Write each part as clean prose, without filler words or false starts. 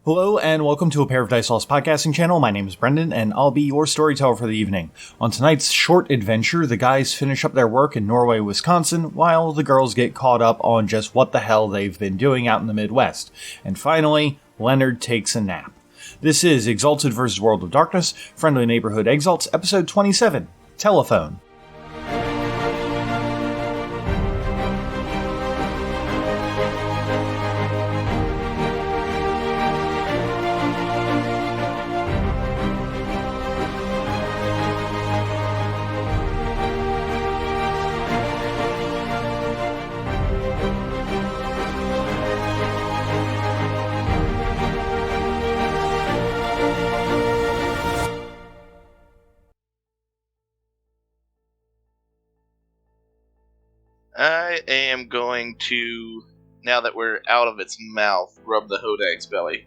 Hello and welcome to a Pair of Dice Lost podcasting channel. My name is Brendan and I'll be your storyteller for the evening. On tonight's short adventure, the guys finish up their work in Norway, Wisconsin, while the girls get caught up on just what the hell they've been doing out in the Midwest. And finally, Leonard takes a nap. This is Exalted vs. World of Darkness, Friendly Neighborhood Exalts, Episode 27, Telephone. I am going to, now that we're out of its mouth, rub the Hodag's belly.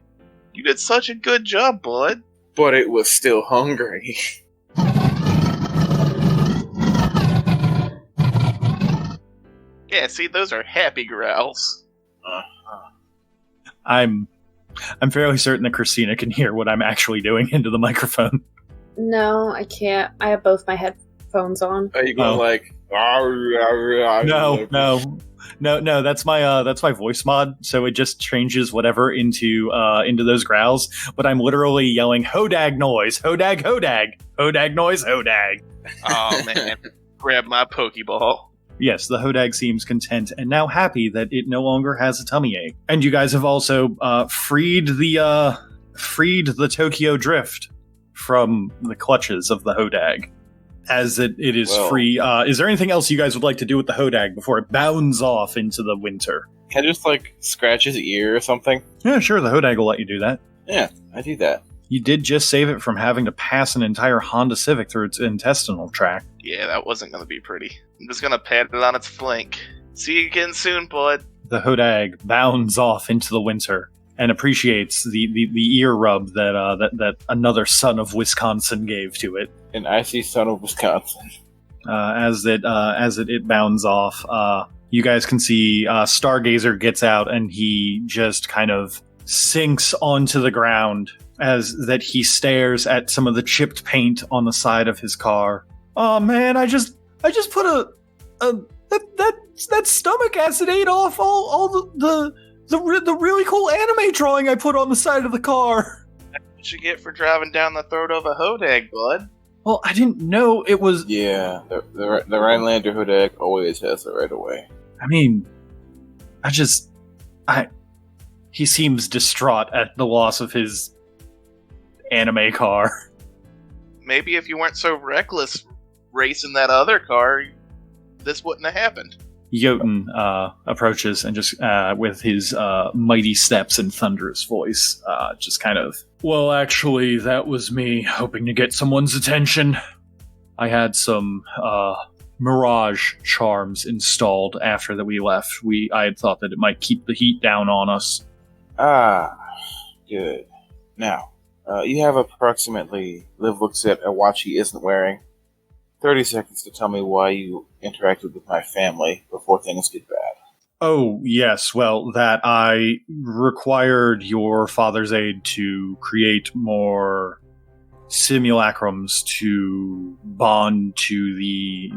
You did such a good job, bud. But it was still hungry. Yeah, see, those are happy growls. I'm fairly certain that Christina can hear what I'm actually doing into the microphone. No, I can't. I have both my headphones on. Are you going like... No, that's my voice mod, so it just changes whatever into those growls, but I'm literally yelling Hodag noise, Hodag, Hodag, Hodag noise, Hodag. Oh man, grab my Pokeball. Yes, the Hodag seems content and now happy that it no longer has a tummy ache. And you guys have also freed the Tokyo Drift from the clutches of the Hodag. As it is free. Is there anything else you guys would like to do with the Hodag before it bounds off into the winter? Can I just, scratch his ear or something? Yeah, sure, the Hodag will let you do that. Yeah, I do that. You did just save it from having to pass an entire Honda Civic through its intestinal tract. Yeah, that wasn't going to be pretty. I'm just going to pat it on its flank. See you again soon, bud. The Hodag bounds off into the winter and appreciates the ear rub that another son of Wisconsin gave to it. An icy son of Wisconsin. As it bounds off, you guys can see Stargazer gets out and he just kind of sinks onto the ground as that he stares at some of the chipped paint on the side of his car. Oh man, I just put that stomach acid ate off all the really cool anime drawing I put on the side of the car. That's what you get for driving down the throat of a Hodag, bud. Well, I didn't know it was... Yeah, the Rhinelander Hodag always has it right away. I mean, he seems distraught at the loss of his anime car. Maybe if you weren't so reckless racing that other car, this wouldn't have happened. Jotun approaches and just with his mighty steps and thunderous voice, just kind of, well, actually, that was me hoping to get someone's attention. I had some mirage charms installed after that we left. I had thought that it might keep the heat down on us. Ah, good. Now, you have approximately, Liv looks at a watch he isn't wearing, 30 seconds to tell me why you interacted with my family before things get bad. Oh, yes. Well, that I required your father's aid to create more simulacrums to bond to the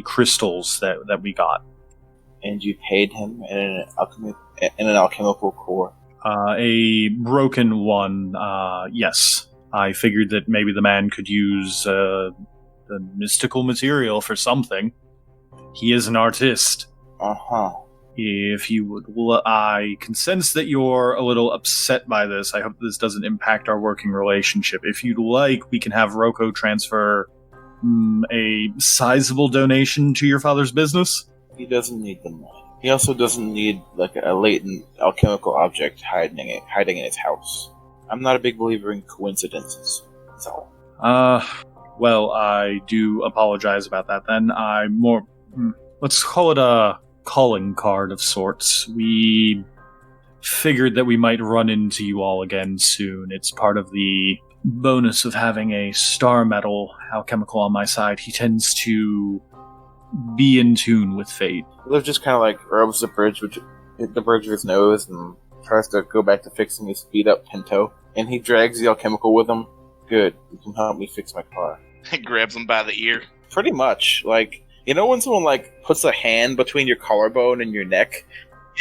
crystals that we got. And you paid him in an alchemical core? A broken one, yes. I figured that maybe the man could use the mystical material for something. He is an artist. Uh-huh. If you would, I can sense that you're a little upset by this. I hope this doesn't impact our working relationship. If you'd like, we can have Rocco transfer a sizable donation to your father's business. He doesn't need the money. He also doesn't need a latent alchemical object hiding in his house. I'm not a big believer in coincidences. That's all. Well, I do apologize about that then. Let's call it a calling card of sorts. We figured that we might run into you all again soon. It's part of the bonus of having a star metal alchemical on my side. He tends to be in tune with fate. Liv just kind of rubs the bridge of his nose and tries to go back to fixing his beat up Pinto, and he drags the alchemical with him. Good, you can help me fix my car. He grabs him by the ear. Pretty much, like, you know when someone, like, puts a hand between your collarbone and your neck?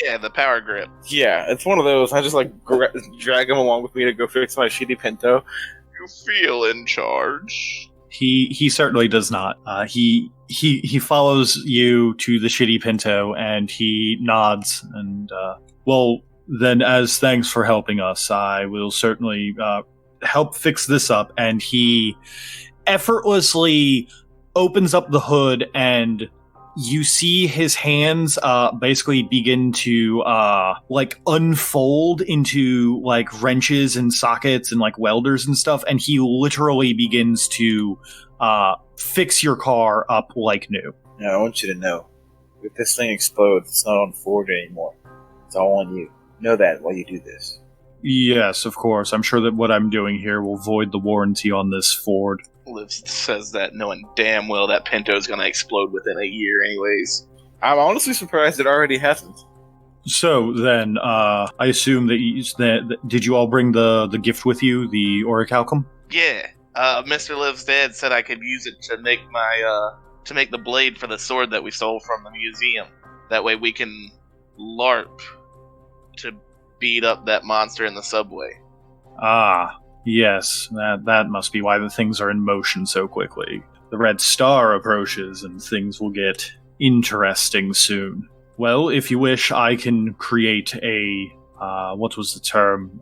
Yeah, the power grip. Yeah, it's one of those. I just, like, drag him along with me to go fix my shitty Pinto. You feel in charge. He certainly does not. He follows you to the shitty Pinto, and he nods, and, well, then as thanks for helping us, I will certainly, help fix this up, and he effortlessly opens up the hood, and you see his hands basically begin to like unfold into like wrenches and sockets and like welders and stuff, and he literally begins to fix your car up like new. Now, I want you to know, if this thing explodes, it's not on Ford anymore. It's all on you. Know that while you do this. Yes, of course. I'm sure that what I'm doing here will void the warranty on this Ford. Liv says that knowing damn well that Pinto's gonna explode within a year anyways. I'm honestly surprised it already hasn't. So then, I assume that did you all bring the gift with you, the orichalcum? Yeah, Mr. Liv's dad said I could use it to make make the blade for the sword that we stole from the museum. That way we can LARP to beat up that monster in the subway. Ah, yes, that must be why the things are in motion so quickly. The red star approaches, and things will get interesting soon. Well, if you wish, I can create a, what was the term?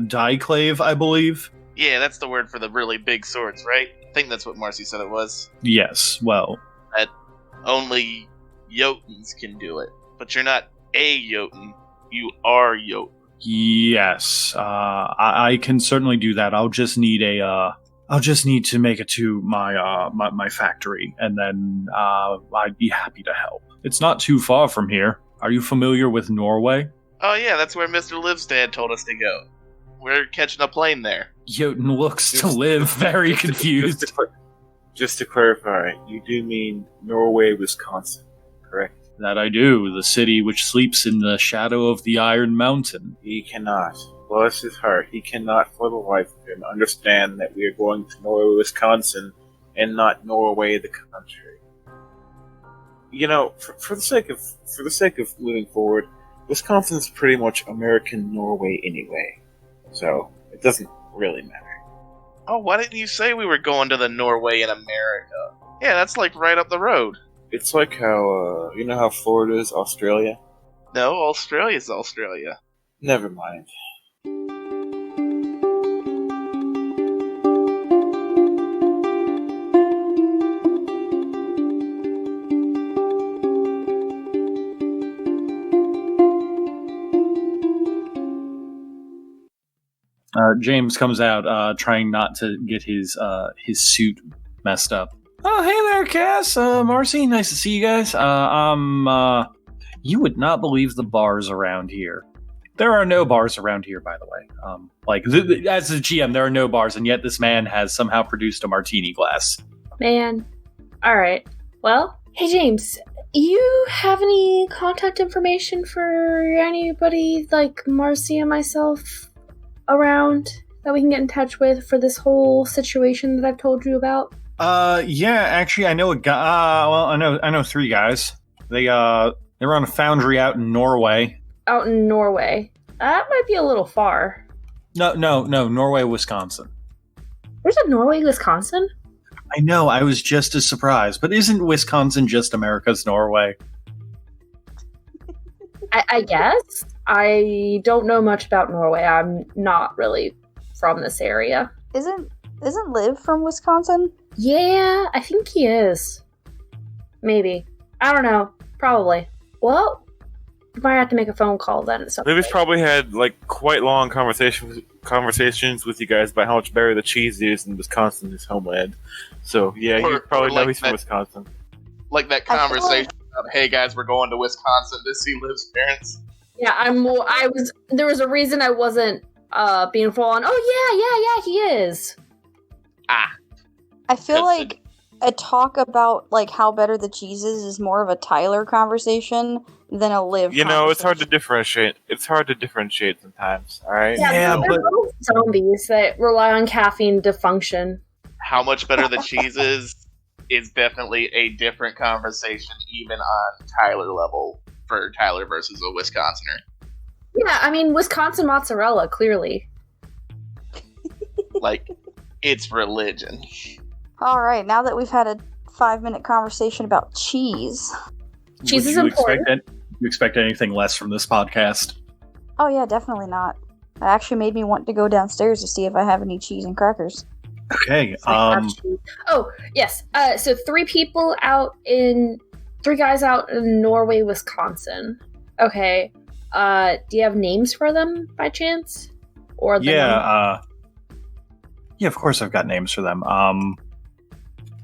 Diclave, I believe? Yeah, that's the word for the really big swords, right? I think that's what Marcy said it was. Yes, well. That only Jotuns can do it. But you're not a Jotun, you are Jotun. Yes, I can certainly do that. I'll just need to make it to my my factory, and then I'd be happy to help. It's not too far from here. Are you familiar with Norway? Oh yeah, that's where Mr. Liv's dad told us to go. We're catching a plane there. Jotun looks to Liv very confused. Just to clarify, you do mean Norway, Wisconsin, correct? That I do, the city which sleeps in the shadow of the Iron Mountain. He cannot. Bless his heart, he cannot for the life of him understand that we are going to Norway, Wisconsin, and not Norway, the country. You know, for the sake of moving forward, Wisconsin's pretty much American Norway anyway, so it doesn't really matter. Oh, why didn't you say we were going to the Norway in America? Yeah, that's like right up the road. It's like how, you know how Florida is Australia? No, Australia's Australia. Never mind. James comes out, trying not to get his suit messed up. Oh, hey there, Cass. Marcy, nice to see you guys. You would not believe the bars around here. There are no bars around here, by the way. As a GM, there are no bars, and yet this man has somehow produced a martini glass. Man. Alright. Well, hey James, you have any contact information for anybody like Marcy and myself around that we can get in touch with for this whole situation that I've told you about? Yeah, actually, I know a guy. Well, I know three guys. They were on a foundry out in Norway. Out in Norway. That might be a little far. No, Norway, Wisconsin. There's a Norway, Wisconsin? I know, I was just as surprised. But isn't Wisconsin just America's Norway? I guess. I don't know much about Norway. I'm not really from this area. Isn't Liv from Wisconsin? Yeah, I think he is. Maybe. I don't know. Probably. Well, you might have to make a phone call then. Liv probably had like quite long conversations with you guys about how much better the cheese is in Wisconsin, his homeland. So yeah, you probably know he's from Wisconsin. Like that conversation about, hey guys, we're going to Wisconsin to see Liv's parents. Yeah, there was a reason I wasn't being full on, oh yeah, he is. Ah. I feel like a talk about like how better the cheese is more of a Tyler conversation than a Liv. You know, it's hard to conversation. differentiate. It's hard to differentiate sometimes. All right. Yeah, they're but- both zombies that rely on caffeine to function. How much better the cheese is definitely a different conversation, even on Tyler level, for Tyler versus a Wisconsinner. Yeah, I mean, Wisconsin mozzarella, clearly. Like, it's religion. All right, now that we've had a 5-minute conversation about cheese. Cheese Would is you important. you expect anything less from this podcast? Oh yeah, definitely not. It actually made me want to go downstairs to see if I have any cheese and crackers. Okay. Oh, yes. So three guys out in Norway, Wisconsin. Okay. Do you have names for them by chance? Or the Yeah. Yeah, of course I've got names for them.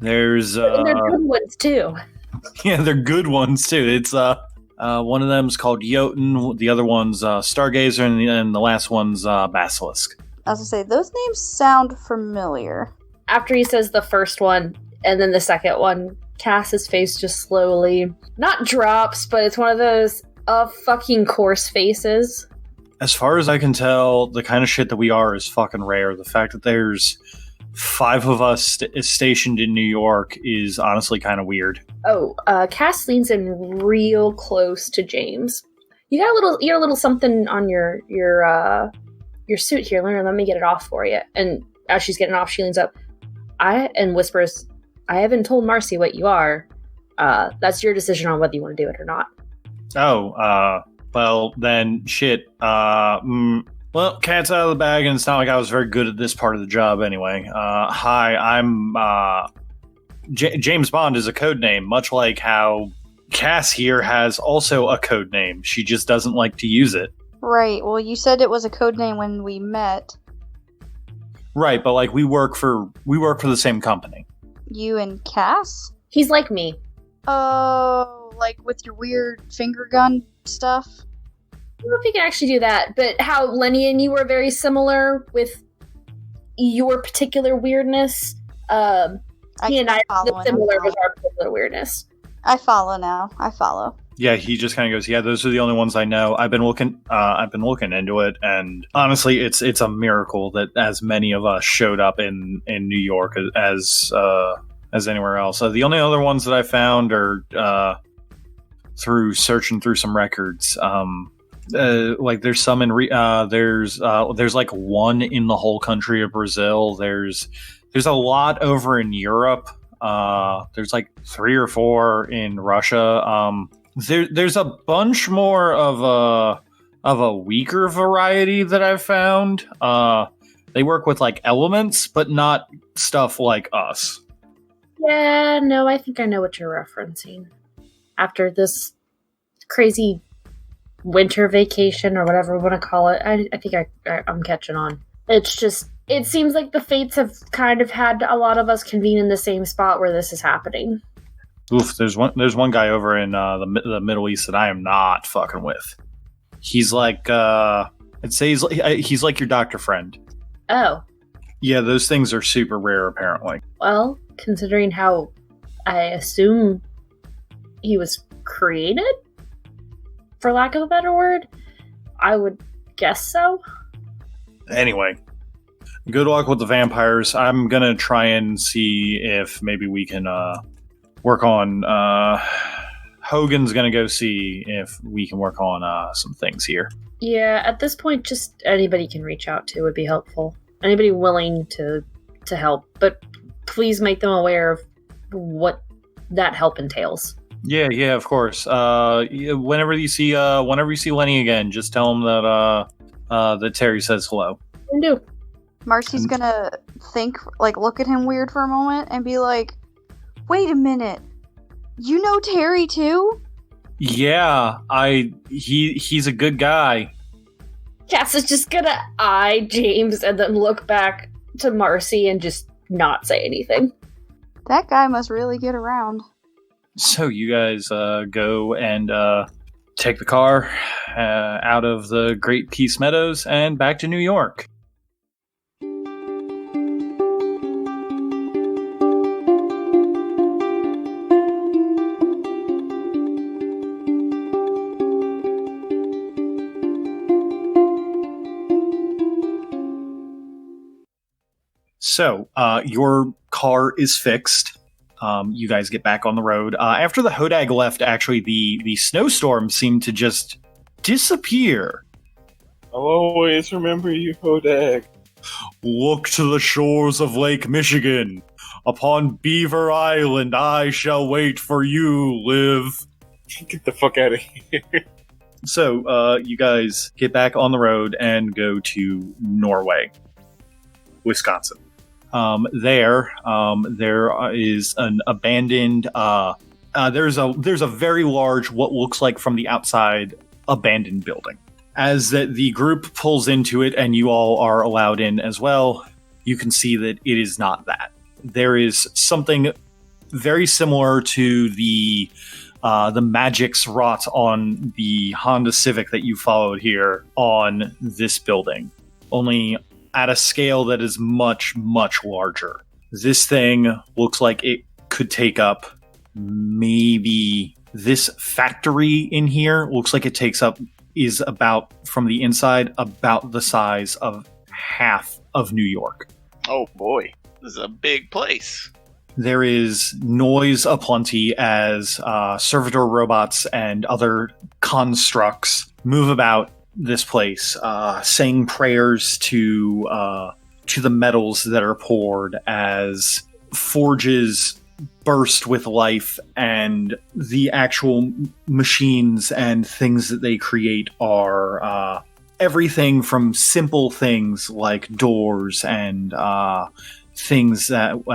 There's and they're good ones too. yeah, they're good ones too. It's one of them's called Jotun, the other one's Stargazer, and the last one's Basilisk. I was gonna say, those names sound familiar. After he says the first one and then the second one, Cass's face just slowly not drops, but it's one of those fucking coarse faces. As far as I can tell, the kind of shit that we are is fucking rare. The fact that there's 5 of us stationed in New York is honestly kind of weird. Oh, Cass leans in real close to James. You got a little something on your suit here, Leonard. Let me get it off for you. And as she's getting off, she leans up. And whispers, I haven't told Marcy what you are. That's your decision on whether you want to do it or not. Oh, well, then, shit. Well, cat's out of the bag, and it's not like I was very good at this part of the job anyway. Hi, I'm, James Bond is a code name, much like how Cass here has also a code name. She just doesn't like to use it. Right, well, you said it was a code name when we met. Right, but like we work for the same company. You and Cass? He's like me. Oh, like with your weird finger gun stuff? I don't know if you can actually do that, but how Lenny and you were very similar with your particular weirdness. He and I are similar with our particular weirdness. I follow now. I follow. Yeah, he just kind of goes, yeah, those are the only ones I know. I've been looking into it, and honestly, it's a miracle that as many of us showed up in New York as anywhere else. The only other ones that I found are through searching through some records. Like there's some in there's like one in the whole country of Brazil. There's a lot over in Europe. There's like 3 or 4 in Russia. There's a bunch more of a weaker variety that I've found. They work with like elements, but not stuff like us. Yeah, no, I think I know what you're referencing. After this crazy winter vacation or whatever we want to call it, I think I'm catching on. It's just, it seems like the fates have kind of had a lot of us convene in the same spot where this is happening. Oof, there's one guy over in the Middle East that I am not fucking with. He's like, I'd say he's like your doctor friend. Oh. Yeah, those things are super rare, apparently. Well, considering how I assume he was created, for lack of a better word, I would guess so. Anyway, good luck with the vampires. I'm gonna try and see if maybe we can work on. Hogan's gonna go see if we can work on some things here. Yeah, at this point, just anybody can reach out to would be helpful. Anybody willing to help, but please make them aware of what that help entails. Yeah, of course. Whenever you see Lenny again, just tell him that Terry says hello. Can do. Marcy's gonna look at him weird for a moment and be like, wait a minute, you know Terry too? Yeah, he's a good guy. Cass is just gonna eye James and then look back to Marcy and just not say anything. That guy must really get around. So you guys go and take the car out of the Great Peace Meadows and back to New York. So, your car is fixed. You guys get back on the road. After the Hodag left, actually, the snowstorm seemed to just disappear. I'll always remember you, Hodag. Look to the shores of Lake Michigan. Upon Beaver Island, I shall wait for you, Liv. Get the fuck out of here. So, you guys get back on the road and go to Norway, Wisconsin. There is an abandoned. There's a very large, what looks like from the outside, abandoned building. As the group pulls into it, and you all are allowed in as well, you can see that it is not that. There is something very similar to the magics wrought on the Honda Civic that you followed here on this building, only at a scale that is much, much larger. This thing looks like it could take up maybe this factory in here. Looks like it takes up is about, from the inside, about the size of half of New York. Oh boy, this is a big place. There is noise aplenty as servitor robots and other constructs move about this place, saying prayers to the metals that are poured as forges burst with life, and the actual machines and things that they create are everything from simple things like doors and things that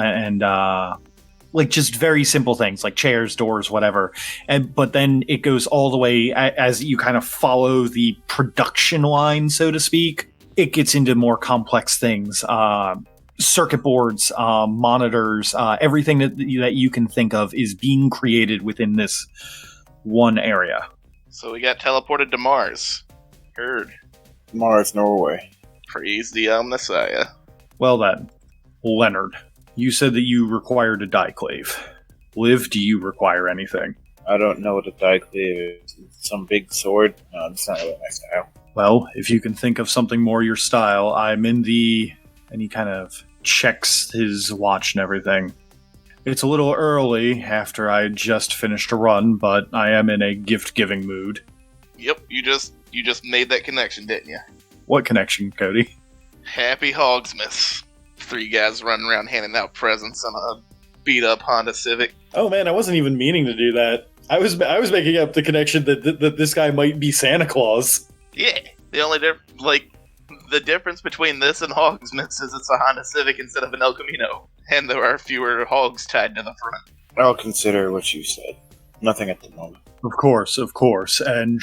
like just very simple things like chairs, doors, whatever. But then it goes all the way as you kind of follow the production line, so to speak. It gets into more complex things. Circuit boards, monitors, everything that you can think of is being created within this one area. So we got teleported to Mars. Heard. Mars, Norway. Praise the Messiah. Well then, Leonard, you said that you required a diclave. Liv, do you require anything? I don't know what a diclave is. Some big sword? No, it's not really my style. Well, if you can think of something more your style, I'm in the... And he kind of checks his watch and everything. It's a little early after I just finished a run, but I am in a gift-giving mood. Yep, you just made that connection, didn't you? What connection, Cody? Happy Hogsmiths. 3 guys running around handing out presents on a beat-up Honda Civic. Oh man, I wasn't even meaning to do that. I was making up the connection that this guy might be Santa Claus. Yeah, the only the difference between this and Hogsmiths is it's a Honda Civic instead of an El Camino, and there are fewer hogs tied to the front. I'll consider what you said. Nothing at the moment. Of course. And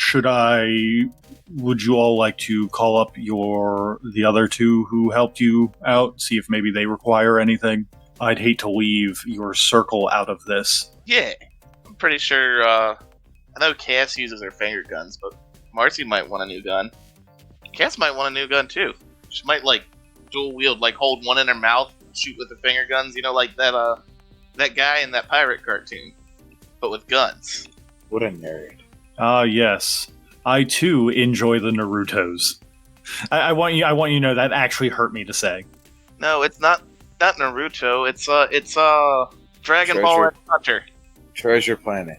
would you all like to call up the other two who helped you out, see if maybe they require anything? I'd hate to leave your circle out of this. Yeah, I'm pretty sure, I know Cass uses her finger guns, but Marcy might want a new gun. Cass might want a new gun too. She might dual wield, hold one in her mouth, shoot with her finger guns, like that guy in that pirate cartoon, but with guns. What a nerd. Yes. I too enjoy the Narutos. I want you to know that actually hurt me to say. No, it's not Naruto. It's Dragon Ball and Hunter. Treasure Planet.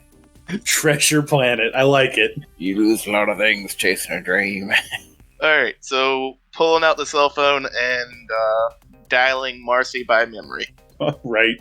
Treasure Planet. I like it. You lose a lot of things chasing a dream. Alright, so pulling out the cell phone and dialing Marcy by memory. Right.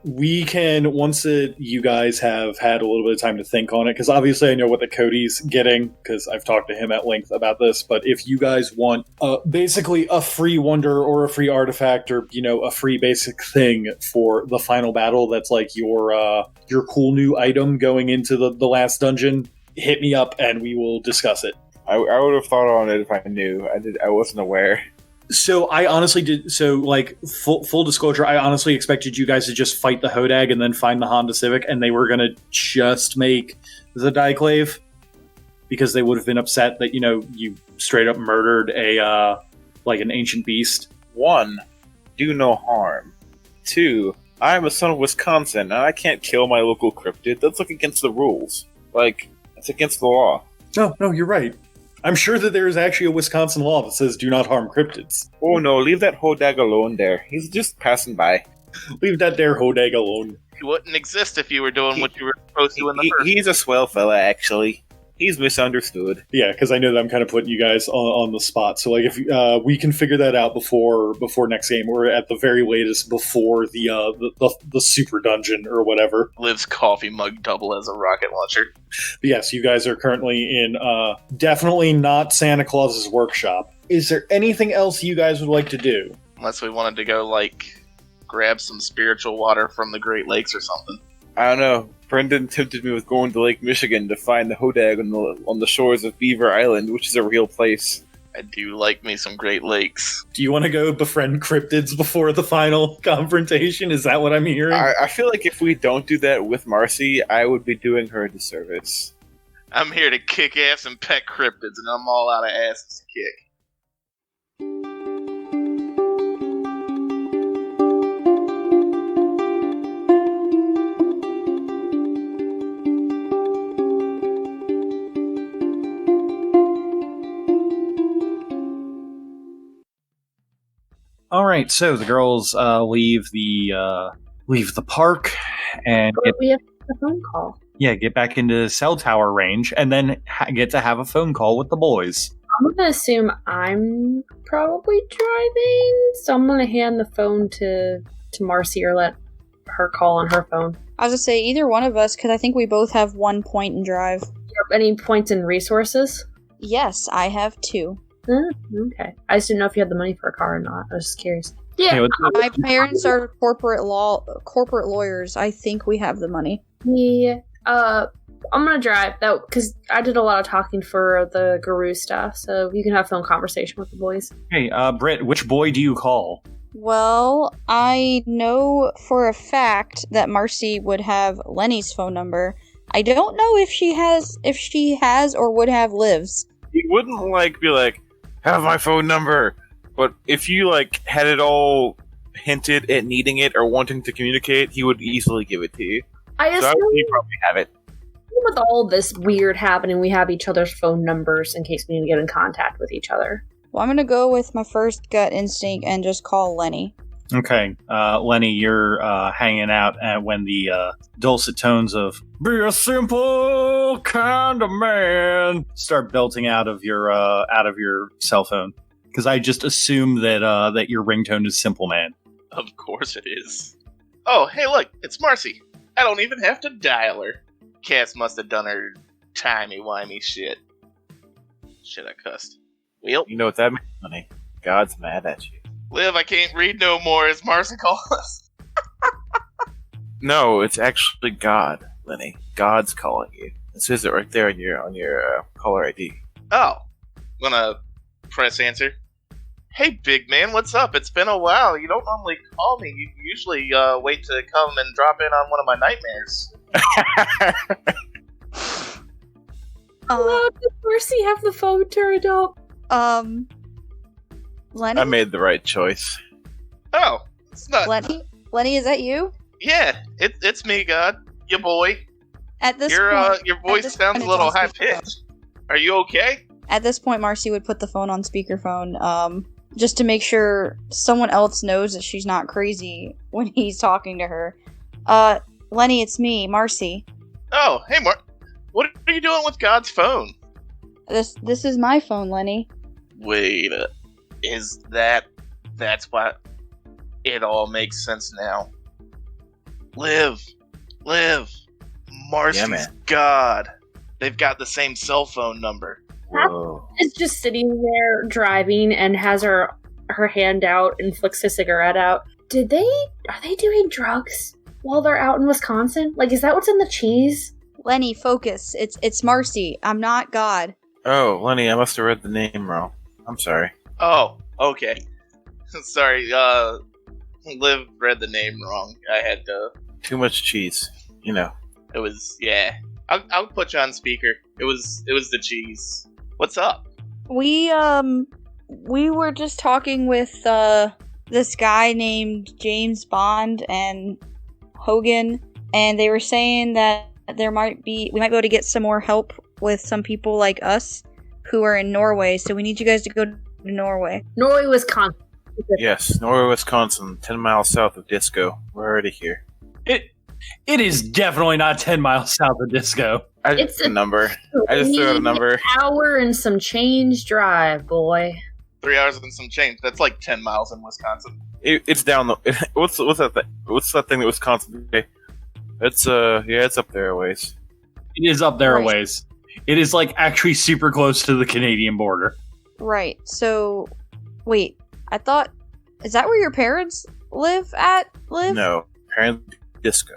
We can, once you guys have had a little bit of time to think on it, because obviously I know what the Cody's getting, because I've talked to him at length about this, but if you guys want basically a free wonder or a free artifact or, a free basic thing for the final battle that's your cool new item going into the last dungeon, hit me up and we will discuss it. I would have thought on it if I knew. I wasn't aware. So I honestly did. So full disclosure, I honestly expected you guys to just fight the Hodag and then find the Honda Civic, and they were gonna just make the diclave because they would have been upset that you straight up murdered an ancient beast. 1, do no harm. 2, I am a son of Wisconsin and I can't kill my local cryptid. That's against the rules. It's against the law. No, you're right. I'm sure that there is actually a Wisconsin law that says do not harm cryptids. Oh no, leave that Hodag alone there. He's just passing by. Leave that there Hodag alone. He wouldn't exist if you were doing what you were supposed to in the first. He's a swell fella, actually. He's misunderstood. Yeah, because I know that I'm kind of putting you guys on the spot. So, like, if we can figure that out before next game, or at the very latest before the super dungeon or whatever. Liv's coffee mug double as a rocket launcher. But yes, you guys are currently in definitely not Santa Claus's workshop. Is there anything else you guys would like to do? Unless we wanted to go, like, grab some spiritual water from the Great Lakes or something. I don't know. Brendan tempted me with going to Lake Michigan to find the Hodag on the shores of Beaver Island, which is a real place. I do like me some Great Lakes. Do you want to go befriend cryptids before the final confrontation? Is that what I'm hearing? I feel like if we don't do that with Marcy, I would be doing her a disservice. I'm here to kick ass and pet cryptids, and I'm all out of asses to kick. All right, so the girls leave the park and We have a phone call. get back into cell tower range, and then get to have a phone call with the boys. I'm gonna assume I'm probably driving, so I'm gonna hand the phone to Marcy or let her call on her phone. I was gonna say either one of us, because I think we both have 1 point in drive. Any points in resources? Yes, I have 2. Okay. I just didn't know if you had the money for a car or not. I was just curious. Yeah. Hey, My parents are corporate lawyers. I think we have the money. Yeah. I'm gonna drive that because I did a lot of talking for the guru stuff, so you can have phone conversation with the boys. Hey, Britt, which boy do you call? Well, I know for a fact that Marcy would have Lenny's phone number. I don't know if she has or would have Liv's. He wouldn't be like, have my phone number. But if you had it all hinted at needing it or wanting to communicate, he would easily give it to you. I So assume he'd probably have it. with all this weird happening, we have each other's phone numbers in case we need to get in contact with each other. Well, I'm gonna go with my first gut instinct and just call Lenny. Okay, Lenny, you're hanging out when the dulcet tones of "Be a simple kind of man" start belting out of your cell phone. Because I just assume that your ringtone is "Simple Man." Of course it is. Oh, hey, look, it's Marcy. I don't even have to dial her. Cass must have done her timey-wimey shit. Shit, I cussed. Well, You know what that means, honey? God's mad at you. Liv, I can't read no more, as Marcy calls us. No, it's actually God, Lenny. God's calling you. It says it right there on your caller ID. Oh. Gonna press answer. Hey, big man, what's up? It's been a while. You don't normally call me. You usually wait to come and drop in on one of my nightmares. Hello, does Marcy have the phone turned up? Lenny? I made the right choice. Oh, it's not. Lenny, is that you? Yeah, it's me, God. Your boy. At this Your point, voice sounds a little high pitched. Are you okay? At this point, Marcy would put the phone on speakerphone, just to make sure someone else knows that she's not crazy when he's talking to her. Lenny, it's me, Marcy. Oh, hey, Mark. What are you doing with God's phone? This is my phone, Lenny. Wait, that's why it all makes sense now. Liv, Marcy's Yeah, man. God. They've got the same cell phone number. Whoa. Is just sitting there driving and has her hand out and flicks a cigarette out. Are they doing drugs while they're out in Wisconsin? Like, is that what's in the cheese? Lenny, focus. It's Marcy. I'm not God. Oh, Lenny, I must have read the name wrong. I'm sorry. Oh, okay. Sorry, Liv read the name wrong. I had to. Too much cheese. You know. It was, yeah. I'll put you on speaker. It was the cheese. What's up? We were just talking with this guy named James Bond and Hogan, and they were saying that we might be able to get some more help with some people like us. who are in Norway, so we need you guys to go to Norway. Norway, Wisconsin. Yes, Norway, Wisconsin, 10 miles south of Disco. We're already here. It is definitely not 10 miles south of Disco. I It's just threw a number. I just threw out a number. Hour and some change drive, boy. 3 hours and some change. That's like 10 miles in Wisconsin. It's down the. What's that thing? What's that thing that Wisconsin? It's it's up there a ways. It is up there a Right. ways. It is like actually super close to the Canadian border. Right. So, wait. I thought, is that where your parents live? No, apparently Disco.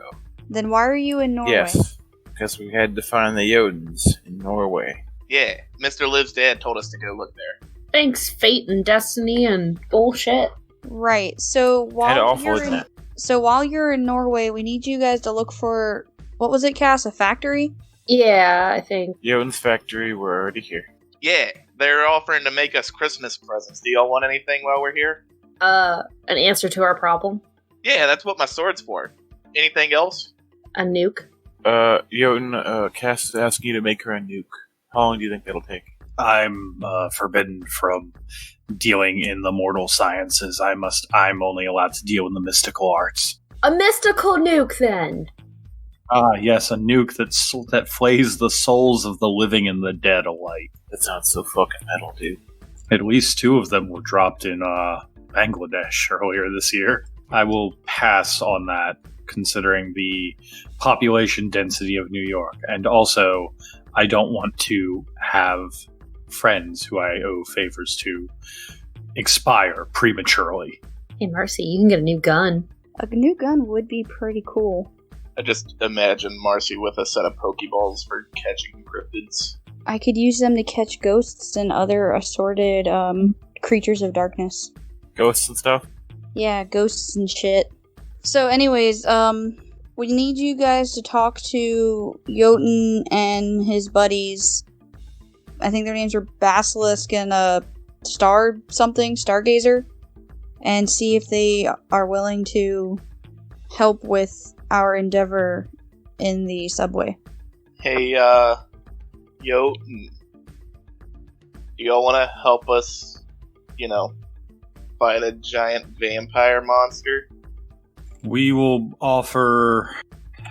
Then why are you in Norway? Yes, because we had to find the Jotuns in Norway. Yeah, Mr. Liv's dad told us to go look there. Thanks, fate and destiny and bullshit. Right. So Kinda while awful, you're isn't in, it? so while you're in Norway, we need you guys to look for, what was it, Cass? A factory? Yeah, I think. Jotun's factory. We're already here. Yeah, they're offering to make us Christmas presents. Do y'all want anything while we're here? An answer to our problem. Yeah, that's what my sword's for. Anything else? A nuke. Jotun, Cass is asking you to make her a nuke. How long do you think that'll take? I'm forbidden from dealing in the mortal sciences. I'm only allowed to deal in the mystical arts. A mystical nuke, then. Ah, yes, a nuke that flays the souls of the living and the dead alike. That sounds so fucking metal, dude. At least 2 of them were dropped in Bangladesh earlier this year. I will pass on that, considering the population density of New York. And also, I don't want to have friends who I owe favors to expire prematurely. Hey, Marcy, you can get a new gun. A new gun would be pretty cool. I just imagine Marcy with a set of Pokeballs for catching cryptids. I could use them to catch ghosts and other assorted creatures of darkness. Ghosts and stuff? Yeah, ghosts and shit. So anyways, we need you guys to talk to Jotun and his buddies. I think their names are Basilisk and Stargazer. And see if they are willing to help with our endeavor in the subway. Hey, Jotun. Do y'all want to help us, fight a giant vampire monster? We will offer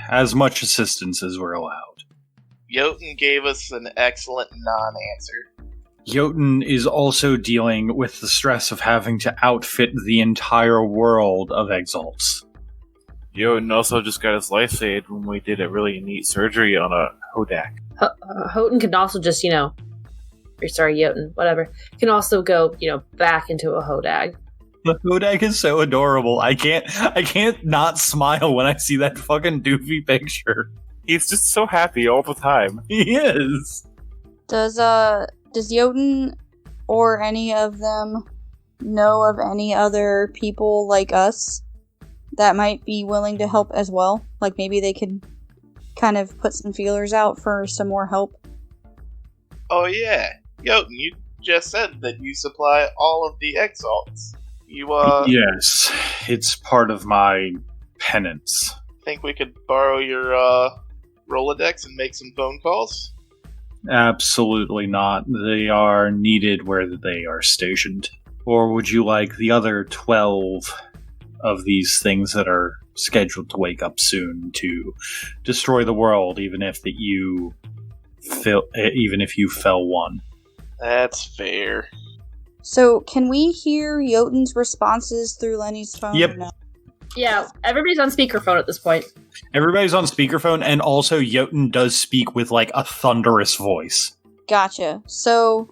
as much assistance as we're allowed. Jotun gave us an excellent non-answer. Jotun is also dealing with the stress of having to outfit the entire world of Exalts. Jotun also just got his life saved when we did a really neat surgery on a Hodag. Houghton can also just, Jotun, whatever, can also go, back into a Hodag. The Hodag is so adorable. I can't not smile when I see that fucking doofy picture. He's just so happy all the time. He is. Does Jotun or any of them know of any other people like us that might be willing to help as well? Like maybe they could kind of put some feelers out for some more help? Oh yeah, Jotun, you just said that you supply all of the Exalts. You, Yes, it's part of my penance. think we could borrow your, Rolodex and make some phone calls? Absolutely not. They are needed where they are stationed. Or would you like the other 12 of these things that are scheduled to wake up soon to destroy the world, even if you fell one? That's fair. So can we hear Jotun's responses through Lenny's phone? Yep. Or no? Yeah, everybody's on speakerphone at this point. Everybody's on speakerphone, and also Jotun does speak with like a thunderous voice. Gotcha. So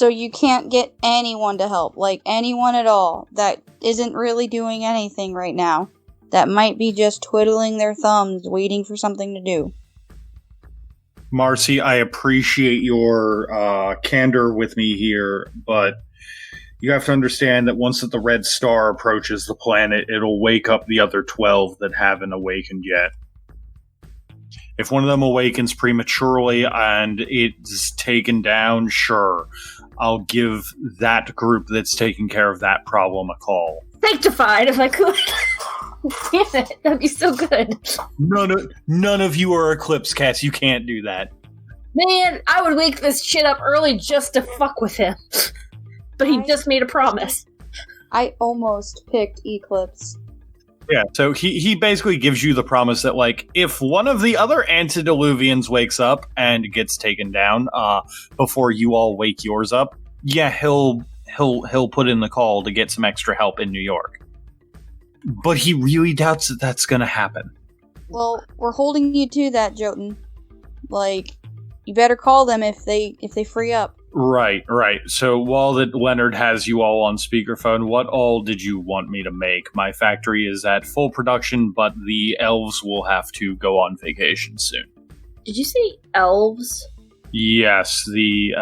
you can't get anyone to help, like anyone at all that isn't really doing anything right now, that might be just twiddling their thumbs waiting for something to do. Marcy, I appreciate your candor with me here, but you have to understand that once that the red star approaches the planet, it'll wake up the other 12 that haven't awakened yet. If one of them awakens prematurely and it's taken down, sure, I'll give that group that's taking care of that problem a call. Sanctified, if I could. Damn it, that'd be so good. None of you are Eclipse Cats. You can't do that. Man, I would wake this shit up early just to fuck with him. But he just made a promise. I almost picked Eclipse. Yeah, so he basically gives you the promise that, like, if one of the other antediluvians wakes up and gets taken down before you all wake yours up, yeah, he'll put in the call to get some extra help in New York. But he really doubts that that's going to happen. Well, we're holding you to that, Jotun. Like, you better call them if they free up. Right. So while that Leonard has you all on speakerphone, what all did you want me to make? My factory is at full production, but the elves will have to go on vacation soon. Did you say elves? Yes, the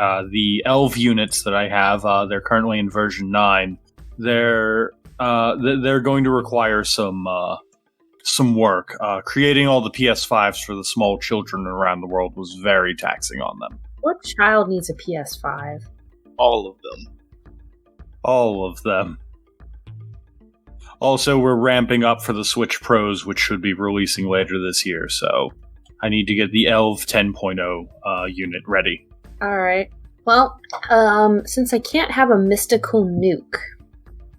elf units that I have, they're currently in version 9. They're going to require some work. Creating all the PS5s for the small children around the world was very taxing on them. What child needs a PS5? All of them. All of them. Also, we're ramping up for the Switch Pros, which should be releasing later this year, so I need to get the ELV 10.0 unit ready. Alright. Well, since I can't have a mystical nuke,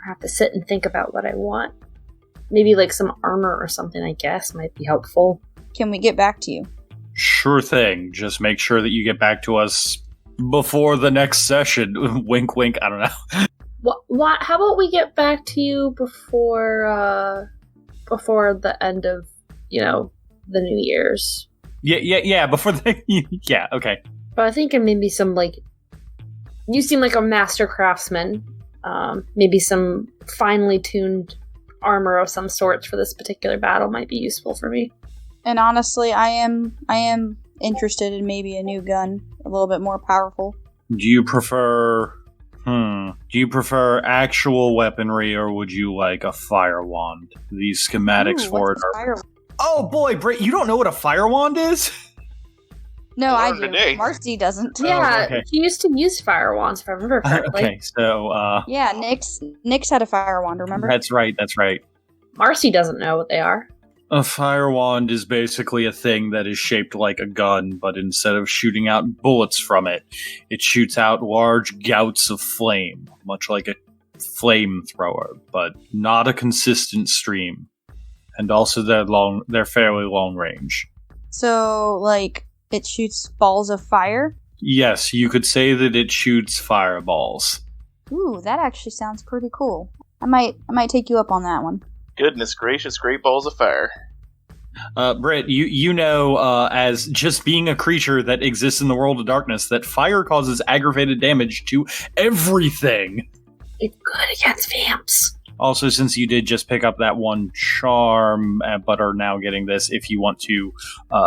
I have to sit and think about what I want. Maybe like some armor or something, I guess, might be helpful. Can we get back to you? Sure thing. Just make sure that you get back to us before the next session. Wink, wink. I don't know. What? How about we get back to you before the end of, the New Year's? Yeah. Before the yeah. Okay. But I think maybe some you seem like a master craftsman. Maybe some finely tuned armor of some sorts for this particular battle might be useful for me. And honestly, I am interested in maybe a new gun, a little bit more powerful. Do you prefer actual weaponry, or would you like a fire wand? These schematics for it are... Oh boy, Britt, you don't know what a fire wand is? No, I do. Today. Marcy doesn't. Yeah, okay. She used to use fire wands, if I remember correctly. Okay, so... Yeah, Nyx had a fire wand, remember? That's right. Marcy doesn't know what they are. A fire wand is basically a thing that is shaped like a gun, but instead of shooting out bullets from it, it shoots out large gouts of flame, much like a flamethrower, but not a consistent stream. And also they're fairly long range. So, like, it shoots balls of fire? Yes, you could say that it shoots fireballs. Ooh, that actually sounds pretty cool. I might take you up on that one. Goodness gracious, great balls of fire. Britt, you know, as just being a creature that exists in the world of darkness, that fire causes aggravated damage to everything. It's good against vamps. Also, since you did just pick up that one charm, but are now getting this, if you want to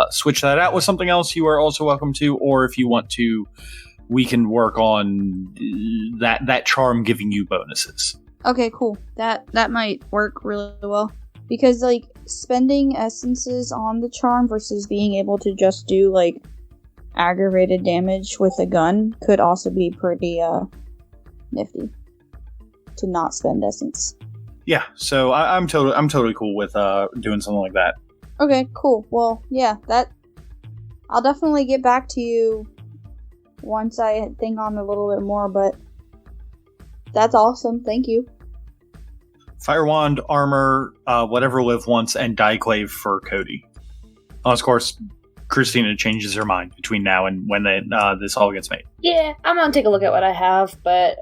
switch that out with something else, you are also welcome to. Or if you want to, we can work on that charm giving you bonuses. Okay, cool. That might work really well. Because, like, spending essences on the charm versus being able to just do, like, aggravated damage with a gun could also be pretty, nifty. To not spend essence. Yeah, so I'm totally cool with doing something like that. Okay, cool. Well, yeah, I'll definitely get back to you once I think on a little bit more, but that's awesome. Thank you. Fire wand, armor, whatever Liv wants, and Dieclave for Cody. Unless, of course, Christina changes her mind between now and when this all gets made. Yeah, I'm gonna take a look at what I have, but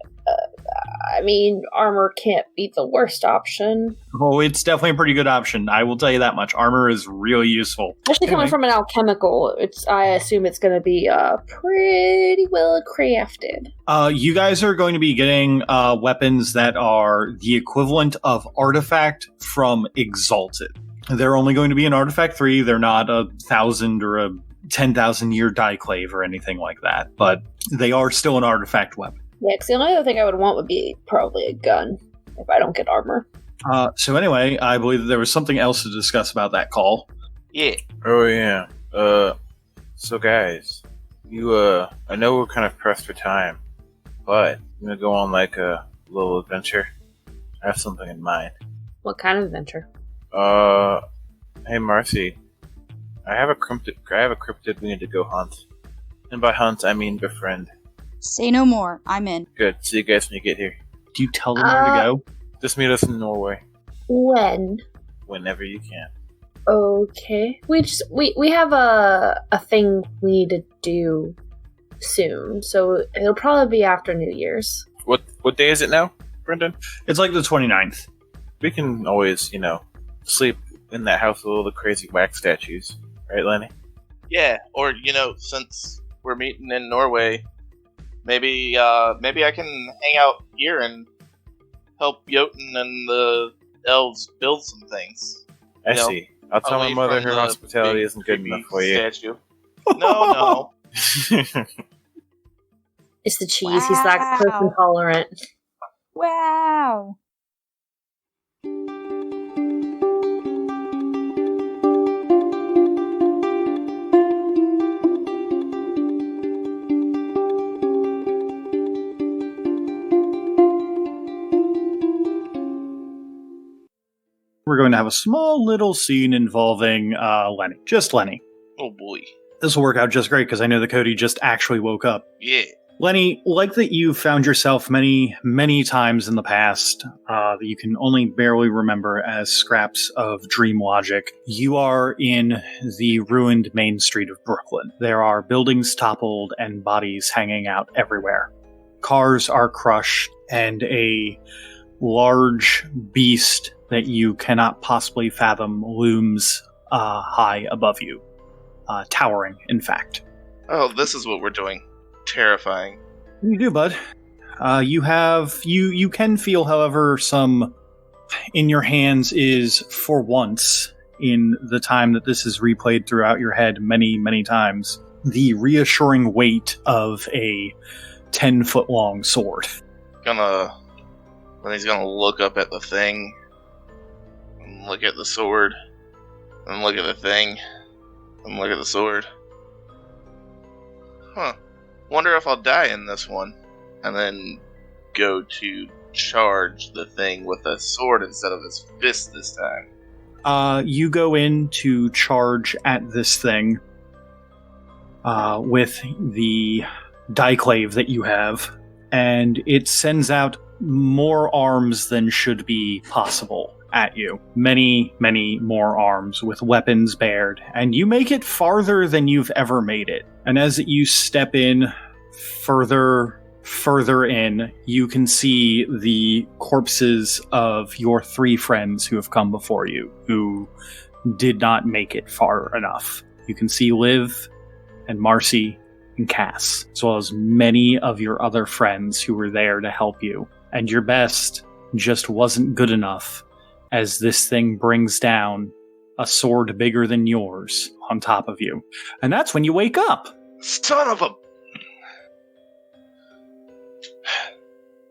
I mean, armor can't be the worst option. Oh, it's definitely a pretty good option. I will tell you that much. Armor is really useful. Especially coming from an alchemical, I assume it's going to be pretty well crafted. You guys are going to be getting weapons that are the equivalent of Artifact from Exalted. They're only going to be an Artifact 3. They're not 1,000 or a 10,000 year Dieclave or anything like that, but they are still an Artifact weapon. Yeah, because the only other thing I would want would be probably a gun if I don't get armor. So anyway, I believe that there was something else to discuss about that call. Yeah. Oh yeah. So guys, I know we're kind of pressed for time, but I'm gonna go on like a little adventure. I have something in mind. What kind of adventure? Hey Marcy, I have a cryptid we need to go hunt. And by hunt, I mean befriend. Say no more. I'm in. Good. See you guys when you get here. Do you tell them where to go? Just meet us in Norway When? whenever you can. Okay. We have a thing we need to do soon, so it'll probably be after New Year's. What day is it now, Brendan? It's like the 29th. We can always, sleep in that house with all the crazy wax statues. Right, Lenny? Yeah, or since we're meeting in Norway, maybe I can hang out here and help Jotun and the elves build some things. I see. I'll tell my away mother from her the hospitality big, isn't good creepy enough for you. Statue. No. It's the cheese. He's lactose Wow. intolerant. Wow. We're going to have a small little scene involving Lenny. Just Lenny. Oh boy. This will work out just great because I know that Cody just actually woke up. Yeah. Lenny, like that you've found yourself many, many times in the past that you can only barely remember as scraps of dream logic, you are in the ruined main street of Brooklyn. There are buildings toppled and bodies hanging out everywhere. Cars are crushed, and a large beast that you cannot possibly fathom looms high above you. Towering, in fact. Oh, this is what we're doing. Terrifying. You do, bud. You can feel, however, some in your hands is, for once, in the time that this is replayed throughout your head many, many times, the reassuring weight of a 10-foot-long sword. Then he's gonna look up at the thing, and look at the sword, and look at the thing, and look at the sword. Huh. Wonder if I'll die in this one. And then go to charge the thing with a sword instead of his fist this time. You go in to charge at this thing with the diclave that you have, and it sends out more arms than should be possible at you. Many, many more arms with weapons bared, and you make it farther than you've ever made it. And as you step in further in, you can see the corpses of your 3 friends who have come before you, who did not make it far enough. You can see Liv and Marcy and Cass, as well as many of your other friends who were there to help you. And your best just wasn't good enough, as this thing brings down a sword bigger than yours on top of you. And that's when you wake up. Son of a...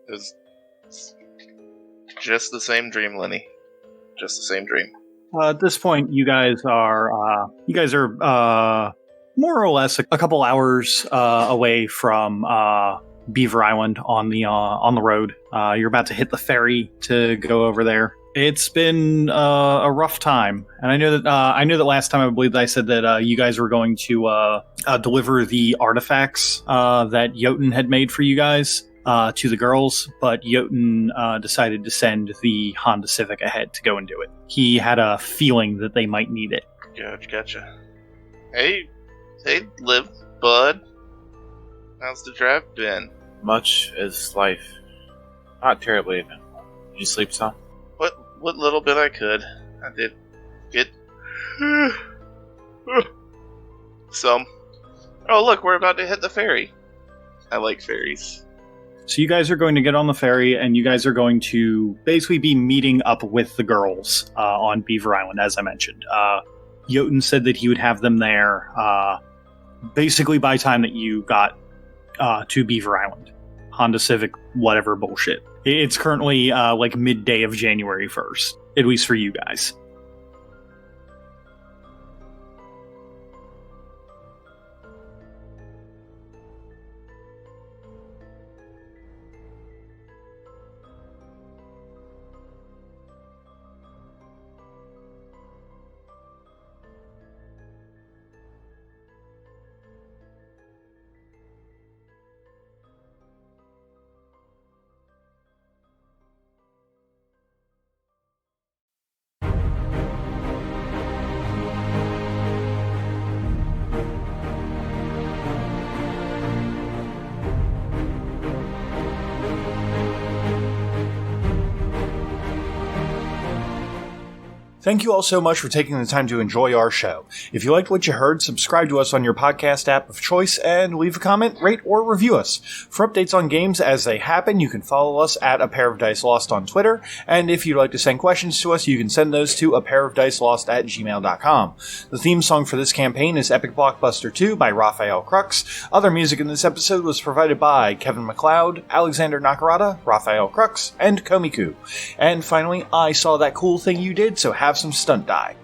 It was just the same dream, Lenny. Just the same dream. At this point, you guys are more or less a couple hours away from Beaver Island on the road. You're about to hit the ferry to go over there. It's been a rough time, and I know that last time I believe I said that you guys were going to deliver the artifacts that Jotun had made for you guys to the girls, but Jotun decided to send the Honda Civic ahead to go and do it. He had a feeling that they might need it. Gotcha. Hey, Liv, bud. How's the drive been? Much as life. Not terribly even. Did you sleep some? What little bit I could. I did get some. Oh, look, we're about to hit the ferry. I like ferries. So you guys are going to get on the ferry, and you guys are going to basically be meeting up with the girls on Beaver Island, as I mentioned. Jotun said that he would have them there basically by time that you got to Beaver Island. Honda Civic, whatever bullshit. It's currently like midday of January 1st, at least for you guys. Thank you all so much for taking the time to enjoy our show. If you liked what you heard, subscribe to us on your podcast app of choice and leave a comment, rate, or review us. For updates on games as they happen, you can follow us at A Pair of Dice Lost on Twitter, and if you'd like to send questions to us, you can send those to apairofdicelost@gmail.com. The theme song for this campaign is Epic Blockbuster 2 by Raphael Crux. Other music in this episode was provided by Kevin MacLeod, Alexander Nakarada, Raphael Crux, and Komiku. And finally, I saw that cool thing you did, so have some stunt die.